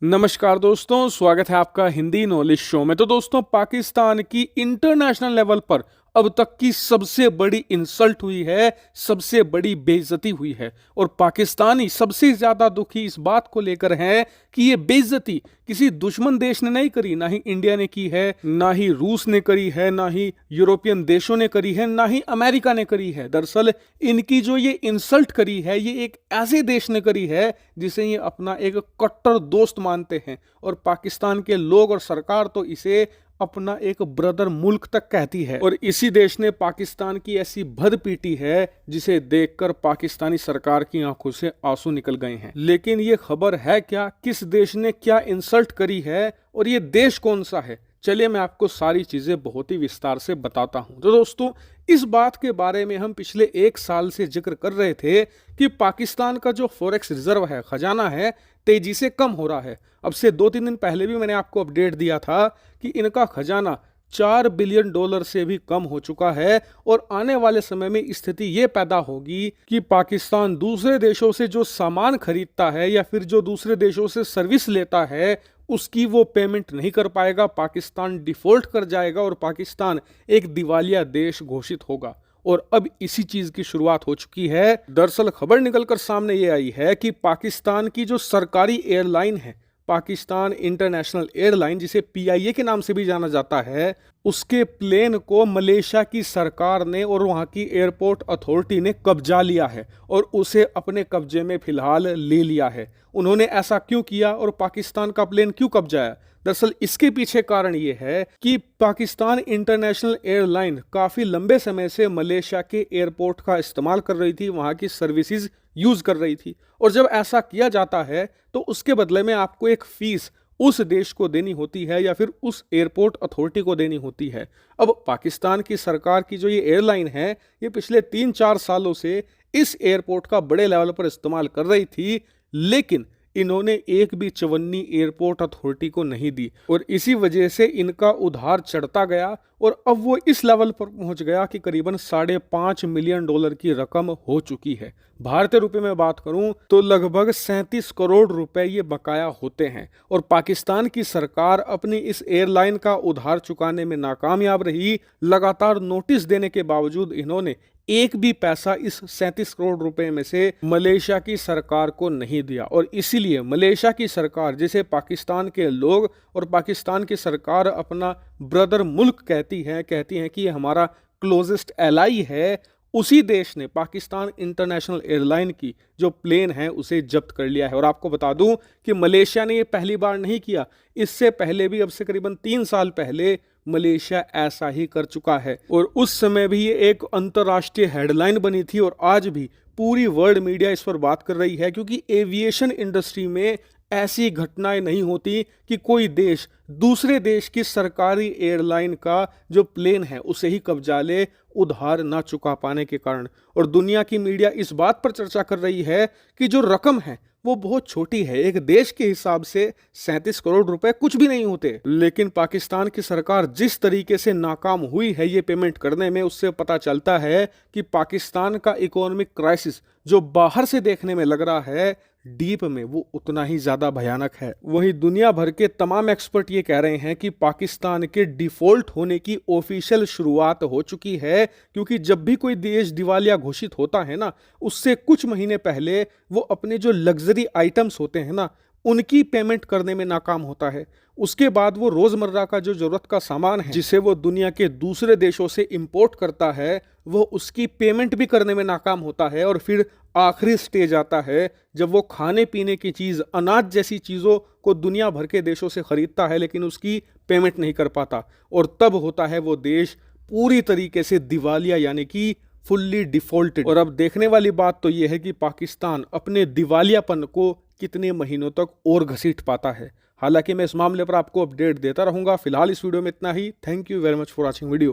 नमस्कार दोस्तों, स्वागत है आपका हिंदी नॉलेज शो में। तो दोस्तों, पाकिस्तान की इंटरनेशनल लेवल पर अब तक की सबसे बड़ी इंसल्ट हुई है, सबसे बड़ी बेइज्जती हुई है। और पाकिस्तानी सबसे ज्यादा दुखी इस बात को लेकर हैं कि ये बेइज्जती किसी दुश्मन देश ने नहीं करी, ना ही इंडिया ने की है, ना ही रूस ने करी है, ना ही यूरोपियन देशों ने करी है, ना ही अमेरिका ने करी है। दरअसल इनकी जो ये इंसल्ट करी है, ये एक ऐसे देश ने करी है जिसे ये अपना एक कट्टर दोस्त मानते हैं। और पाकिस्तान के लोग और सरकार तो इसे अपना एक ब्रदर मुल्क तक कहती है। और इसी देश ने पाकिस्तान की ऐसी भद पीटी है जिसे देखकर पाकिस्तानी सरकार की आंखों से आंसू निकल गए हैं। लेकिन ये खबर है क्या, किस देश ने क्या इंसल्ट करी है और ये देश कौन सा है? चलिए मैं आपको सारी चीजें बहुत ही विस्तार से बताता हूं। तो दोस्तों, इस बात के बारे में हम पिछले एक साल से जिक्र कर रहे थे कि पाकिस्तान का जो फॉरेक्स रिजर्व है, खजाना है, तेजी से कम हो रहा है। अब से 2-3 दिन पहले भी मैंने आपको अपडेट दिया था कि इनका खजाना $4 बिलियन से भी कम हो चुका है। और आने वाले समय में स्थिति ये पैदा होगी कि पाकिस्तान दूसरे देशों से जो सामान खरीदता है या फिर जो दूसरे देशों से सर्विस लेता है, उसकी वो पेमेंट नहीं कर पाएगा। पाकिस्तान डिफॉल्ट कर जाएगा और पाकिस्तान एक दिवालिया देश घोषित होगा। और अब इसी चीज की शुरुआत हो चुकी है। दरअसल खबर निकलकर सामने ये आई है कि पाकिस्तान की जो सरकारी एयरलाइन है, पाकिस्तान इंटरनेशनल एयरलाइन, जिसे पीआईए के नाम से भी जाना जाता है, उसके प्लेन को मलेशिया की सरकार ने और वहां की एयरपोर्ट अथॉरिटी ने कब्जा लिया है और उसे अपने कब्जे में फिलहाल ले लिया है। उन्होंने ऐसा क्यों किया और पाकिस्तान का प्लेन क्यों कब्जाया? दरअसल इसके पीछे कारण ये है कि पाकिस्तान इंटरनेशनल एयरलाइन काफी लंबे समय से मलेशिया के एयरपोर्ट का इस्तेमाल कर रही थी, वहां की सर्विसेज यूज कर रही थी। और जब ऐसा किया जाता है तो उसके बदले में आपको एक फीस उस देश को देनी होती है या फिर उस एयरपोर्ट अथॉरिटी को देनी होती है। अब पाकिस्तान की सरकार की जो ये एयरलाइन है, ये पिछले 3-4 सालों से इस एयरपोर्ट का बड़े लेवल पर इस्तेमाल कर रही थी, लेकिन इन्होंने एक भी चवन्नी एयरपोर्ट अथॉरिटी को नहीं दी। और इसी वजह से इनका उधार चढ़ता गया और अब वो इस लेवल पर पहुंच गया कि करीबन $5.5 मिलियन की रकम हो चुकी है। भारतीय रुपए में बात करूं तो लगभग 37 करोड़ रुपए ये बकाया होते हैं। और पाकिस्तान की सरकार अपनी इस एयरलाइन का उधार चुकाने में नाकामयाब रही। लगातार नोटिस देने के बावजूद इन्होंने एक भी पैसा इस 37 करोड़ रुपए में से मलेशिया की सरकार को नहीं दिया। और इसीलिए मलेशिया की सरकार, जिसे पाकिस्तान के लोग और पाकिस्तान की सरकार अपना ब्रदर मुल्क कहती हैं कि ये हमारा क्लोजेस्ट एलाई है, उसी देश ने पाकिस्तान इंटरनेशनल एयरलाइन की जो प्लेन है उसे जब्त कर लिया है। और आपको बता दूं कि मलेशिया ने ये पहली बार नहीं किया, इससे पहले भी अब से करीबन 3 साल पहले मलेशिया ऐसा ही कर चुका है। और उस समय भी ये एक अंतर्राष्ट्रीय हेडलाइन बनी थी और आज भी पूरी वर्ल्ड मीडिया इस पर बात कर रही है, क्योंकि एविएशन इंडस्ट्री में ऐसी घटनाएं नहीं होती कि कोई देश दूसरे देश की सरकारी एयरलाइन का जो प्लेन है उसे ही कब्जा ले, उधार ना चुका पाने के कारण। और दुनिया की मीडिया इस बात पर चर्चा कर रही है कि जो रकम है वो बहुत छोटी है। एक देश के हिसाब से 37 करोड़ रुपए कुछ भी नहीं होते। लेकिन पाकिस्तान की सरकार जिस तरीके से नाकाम हुई है ये पेमेंट करने में, उससे पता चलता है कि पाकिस्तान का इकोनॉमिक क्राइसिस जो बाहर से देखने में लग रहा है, डीप में वो उतना ही ज्यादा भयानक है। वहीं दुनिया भर के तमाम एक्सपर्ट ये कह रहे हैं कि पाकिस्तान के डिफॉल्ट होने की ऑफिशियल शुरुआत हो चुकी है, क्योंकि जब भी कोई देश दिवालिया घोषित होता है ना, उससे कुछ महीने पहले वो अपने जो लग्जरी आइटम्स होते हैं ना, उनकी पेमेंट करने में नाकाम होता है। उसके बाद वो रोजमर्रा का जो जरूरत का सामान है, जिसे वो दुनिया के दूसरे देशों से इंपोर्ट करता है, वो उसकी पेमेंट भी करने में नाकाम होता है। और फिर आखिरी स्टेज आता है जब वो खाने पीने की चीज, अनाज जैसी चीजों को दुनिया भर के देशों से खरीदता है लेकिन उसकी पेमेंट नहीं कर पाता। और तब होता है वो देश पूरी तरीके से दिवालिया, यानी कि फुल्ली डिफॉल्टेड। और अब देखने वाली बात तो यह है कि पाकिस्तान अपने दिवालियापन को कितने महीनों तक और घसीट पाता है। हालांकि मैं इस मामले पर आपको अपडेट देता रहूंगा। फिलहाल इस वीडियो में इतना ही। Thank you very much for watching video.